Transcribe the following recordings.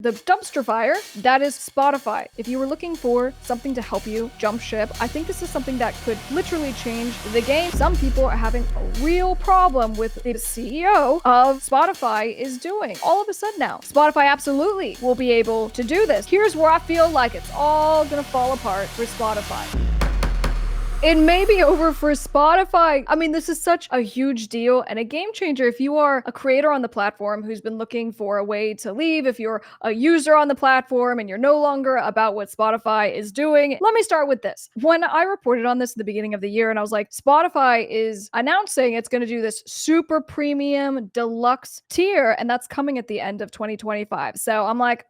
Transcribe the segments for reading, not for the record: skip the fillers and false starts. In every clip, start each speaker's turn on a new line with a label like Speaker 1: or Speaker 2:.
Speaker 1: The dumpster fire, that is Spotify. If you were looking for something to help you jump ship, I think this is something that could literally change the game. Some people are having a real problem with the CEO of Spotify is doing. All of a sudden now, Spotify absolutely will be able to do this. Here's where I feel like it's all gonna fall apart for Spotify. It may be over for Spotify. I mean, this is such a huge deal and a game changer. If you are a creator on the platform who's been looking for a way to leave, if you're a user on the platform and you're no longer about what Spotify is doing, let me start with this. When I reported on this at the beginning of the year and I was like, Spotify is announcing it's going to do this super premium deluxe tier, and that's coming at the end of 2025. So I'm like,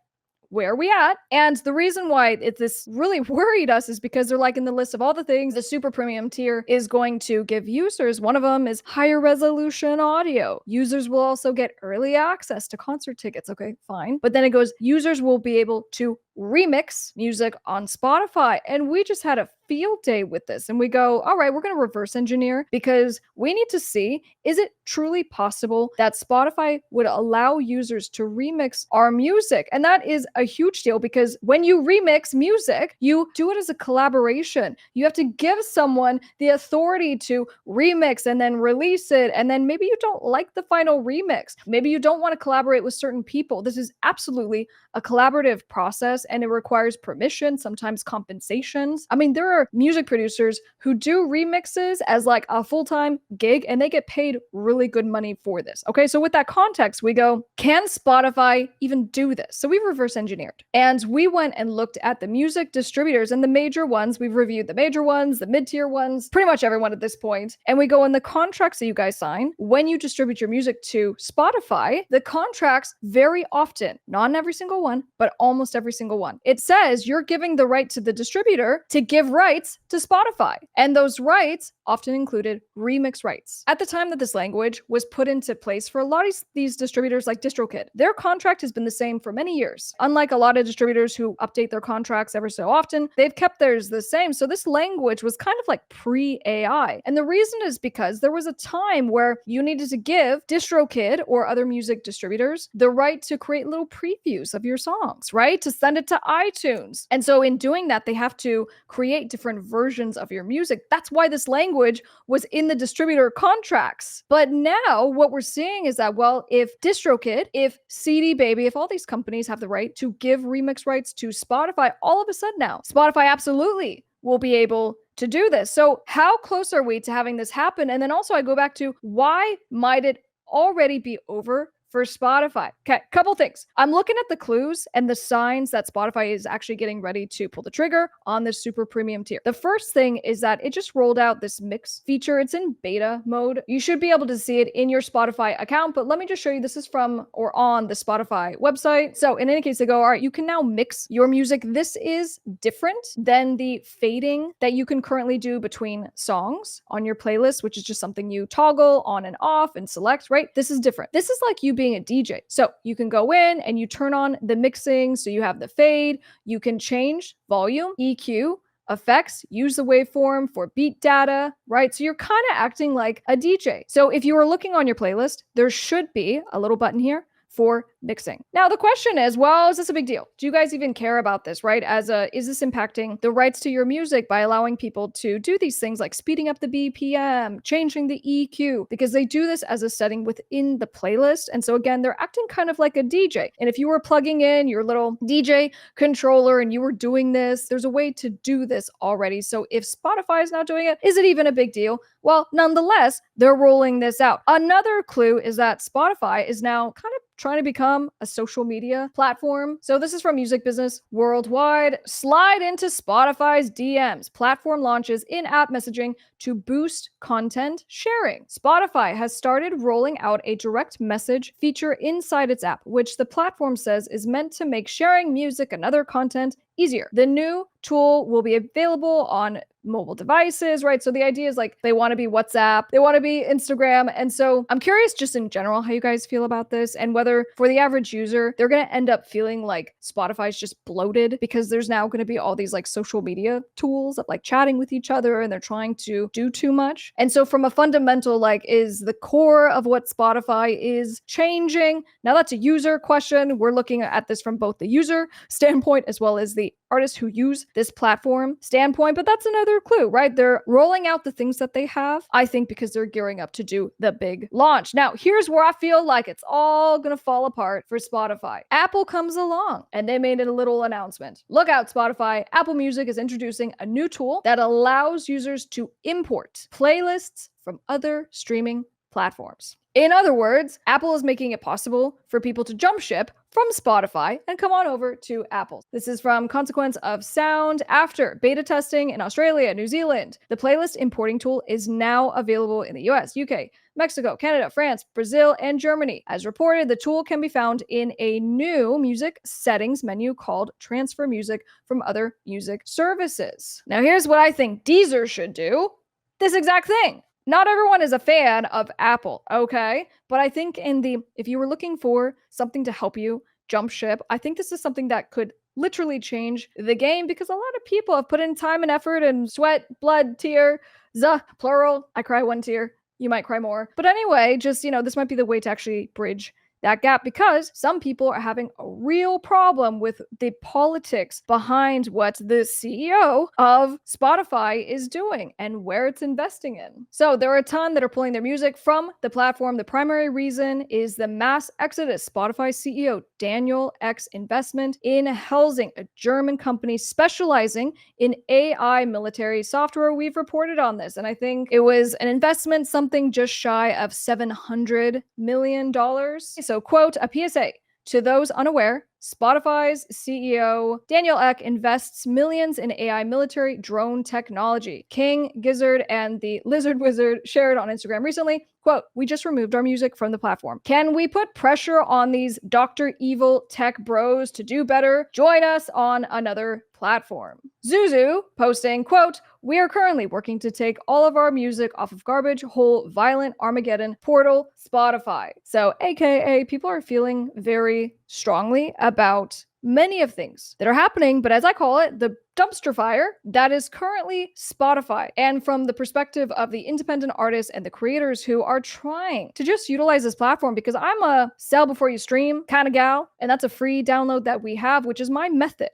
Speaker 1: where are we at? And the reason why this really worried us is because they're like, in the list of all the things the super premium tier is going to give users, one of them is higher resolution audio. Users will also get early access to concert tickets. Okay, fine. But then it goes, users will be able to remix music on Spotify. And we just had a field day with this, and we go, all right, we're going to reverse engineer, because we need to see, is it truly possible that Spotify would allow users to remix our music? And that is a huge deal, because when you remix music, you do it as a collaboration. You have to give someone the authority to remix and then release it, and then maybe you don't like the final remix. Maybe you don't want to collaborate with certain people. This is absolutely a collaborative process, and it requires permission, sometimes compensations. I mean, there are music producers who do remixes as like a full-time gig, and they get paid really good money for this. Okay, so with that context, we go, can Spotify even do this? So we reverse engineered, and we went and looked at the music distributors and the major ones. We've reviewed the major ones, the mid-tier ones, pretty much everyone at this point. And we go, in the contracts that you guys sign, when you distribute your music to Spotify, the contracts very often, not in every single one, but almost every single one, it says you're giving the right to the distributor to give rights to Spotify. And those rights often included remix rights. At the time that this language was put into place for a lot of these distributors like DistroKid, their contract has been the same for many years. Unlike a lot of distributors who update their contracts ever so often, they've kept theirs the same. So this language was kind of like pre-AI. And the reason is because there was a time where you needed to give DistroKid or other music distributors the right to create little previews of your songs, right? To send it to iTunes. And so in doing that, they have to create different versions of your music. That's why this language was in the distributor contracts. But now what we're seeing is that, well, if DistroKid, if CD Baby, if all these companies have the right to give remix rights to Spotify, all of a sudden now, Spotify absolutely will be able to do this. So how close are we to having this happen? And then also I go back to, why might it already be over for Spotify? Okay, couple things. I'm looking at the clues and the signs that Spotify is actually getting ready to pull the trigger on this super premium tier. The first thing is that it just rolled out this mix feature. It's in beta mode. You should be able to see it in your Spotify account, but let me just show you. This is from or on the Spotify website. So in any case, they go, all right, you can now mix your music. This is different than the fading that you can currently do between songs on your playlist, which is just something you toggle on and off and select, right? This is different. This is like you being a DJ. So you can go in and you turn on the mixing. So you have the fade, you can change volume, EQ, effects, use the waveform for beat data, right? So you're kind of acting like a DJ. So if you are looking on your playlist, there should be a little button here for mixing. Now, the question is, well, is this a big deal? Do you guys even care about this, right? Is this impacting the rights to your music by allowing people to do these things like speeding up the BPM, changing the EQ, because they do this as a setting within the playlist. And so again, they're acting kind of like a DJ. And if you were plugging in your little DJ controller and you were doing this, there's a way to do this already. So if Spotify is not doing it, is it even a big deal? Well, nonetheless, they're rolling this out. Another clue is that Spotify is now kind of trying to become a social media platform. So this is from Music Business Worldwide. Slide into Spotify's DMs. Platform launches in-app messaging to boost content sharing. Spotify has started rolling out a direct message feature inside its app, which the platform says is meant to make sharing music and other content easier. The new tool will be available on mobile devices, right? So the idea is like they want to be WhatsApp, they want to be Instagram. And so I'm curious just in general how you guys feel about this and whether for the average user, they're going to end up feeling like Spotify's just bloated because there's now going to be all these like social media tools of like chatting with each other and they're trying to do too much. And so from a fundamental, like, is the core of what Spotify is changing? Now that's a user question. We're looking at this from both the user standpoint as well as the artists who use this platform standpoint, but that's another clue, right? They're rolling out the things that they have, I think, because they're gearing up to do the big launch. Now, here's where I feel like it's all gonna fall apart for Spotify. Apple comes along and they made a little announcement. Look out, Spotify. Apple Music is introducing a new tool that allows users to import playlists from other streaming platforms. In other words, Apple is making it possible for people to jump ship from Spotify and come on over to Apple. This is from Consequence of Sound. After beta testing in Australia, New Zealand, the playlist importing tool is now available in the US, UK, Mexico, Canada, France, Brazil, and Germany. As reported, the tool can be found in a new music settings menu called Transfer Music from Other Music Services. Now, here's what I think Deezer should do. This exact thing. Not everyone is a fan of Apple, okay? But I think if you were looking for something to help you jump ship, I think this is something that could literally change the game because a lot of people have put in time and effort and sweat, blood, tear, plural. I cry one tear. You might cry more. But anyway, just, this might be the way to actually bridge that gap because some people are having a real problem with the politics behind what the CEO of Spotify is doing and where it's investing in. So there are a ton that are pulling their music from the platform. The primary reason is the mass exodus. Spotify CEO Daniel Ek's investment in Helsing, a German company specializing in AI military software. We've reported on this, and I think it was an investment something just shy of $700 million. So, quote, a PSA to those unaware, Spotify's CEO Daniel Ek invests millions in AI military drone technology. King Gizzard and the Lizard Wizard shared on Instagram recently, quote, we just removed our music from the platform. Can we put pressure on these Dr. Evil tech bros to do better? Join us on another platform. Zuzu posting, quote, we are currently working to take all of our music off of Garbage Hole Violent Armageddon portal Spotify. So AKA people are feeling very strongly about many of things that are happening, but as I call it, the dumpster fire that is currently Spotify. And from the perspective of the independent artists and the creators who are trying to just utilize this platform, because I'm a sell before you stream kind of gal, and that's a free download that we have, which is my method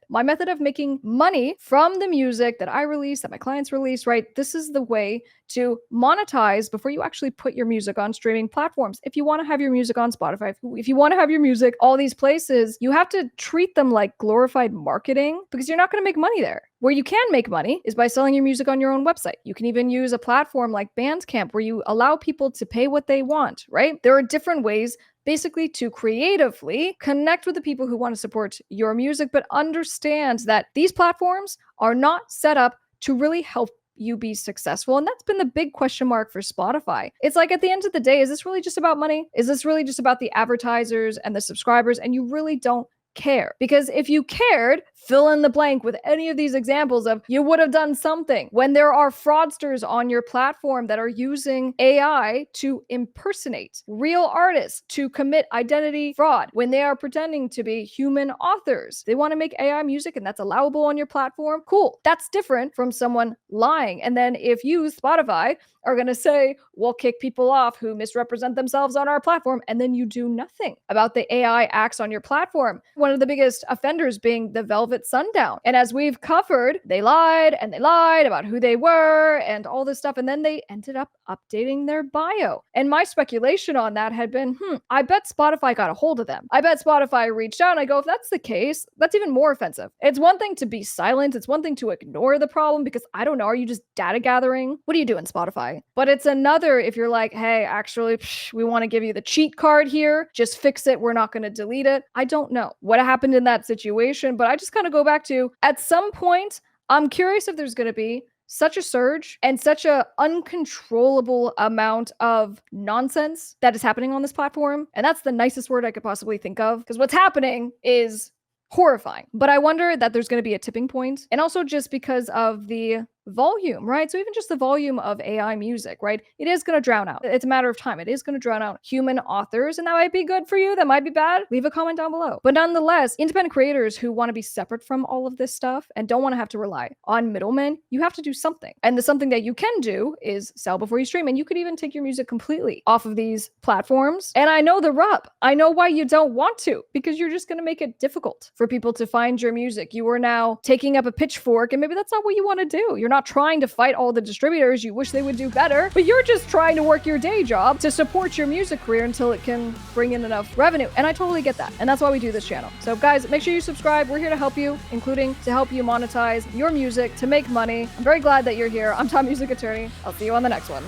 Speaker 1: of making money from the music that I release, that my clients release, right? This is the way to monetize before you actually put your music on streaming platforms. If you want to have your music on Spotify, if you want to have your music all these places, you have to treat them like glorified marketing because you're not going to make money there. Where you can make money is by selling your music on your own website. You can even use a platform like Bandcamp where you allow people to pay what they want, right? There are different ways basically to creatively connect with the people who want to support your music, but understand that these platforms are not set up to really help you be successful. And that's been the big question mark for Spotify. It's like at the end of the day, is this really just about money? Is this really just about the advertisers and the subscribers? And you really don't care. Because if you cared, fill in the blank with any of these examples of you would have done something. When there are fraudsters on your platform that are using AI to impersonate real artists, to commit identity fraud, when they are pretending to be human authors, they want to make AI music and that's allowable on your platform. Cool. That's different from someone lying. And then if you, Spotify, are going to say, we'll kick people off who misrepresent themselves on our platform, and then you do nothing about the AI acts on your platform. One of the biggest offenders being the Velvet Sundown. And as we've covered, they lied about who they were and all this stuff, and then they ended up updating their bio. And my speculation on that had been, I bet Spotify got a hold of them. I bet Spotify reached out, and I go, if that's the case, that's even more offensive. It's one thing to be silent. It's one thing to ignore the problem because, I don't know, are you just data gathering? What are you doing, Spotify? But it's another if you're like, hey, actually, we want to give you the cheat card here. Just fix it. We're not going to delete it. I don't know what happened in that situation, but I just kind of go back to, at some point, I'm curious if there's going to be such a surge and such a uncontrollable amount of nonsense that is happening on this platform. And that's the nicest word I could possibly think of, because what's happening is horrifying. But I wonder that there's going to be a tipping point. And also just because of the volume, right? So even just the volume of AI music, right? It is going to drown out. It's a matter of time. It is going to drown out human authors, and that might be good for you. That might be bad. Leave a comment down below. But nonetheless, independent creators who want to be separate from all of this stuff and don't want to have to rely on middlemen, you have to do something. And the something that you can do is sell before you stream. And you could even take your music completely off of these platforms. And I know the rub. I know why you don't want to, because you're just going to make it difficult for people to find your music. You are now taking up a pitchfork, and maybe that's not what you want to do. You're not trying to fight all the distributors. You wish they would do better, but you're just trying to work your day job to support your music career until it can bring in enough revenue. And I totally get that. And that's why we do this channel. So guys, make sure you subscribe. We're here to help you, including to help you monetize your music to make money. I'm very glad that you're here. I'm Tom Music Attorney. I'll see you on the next one.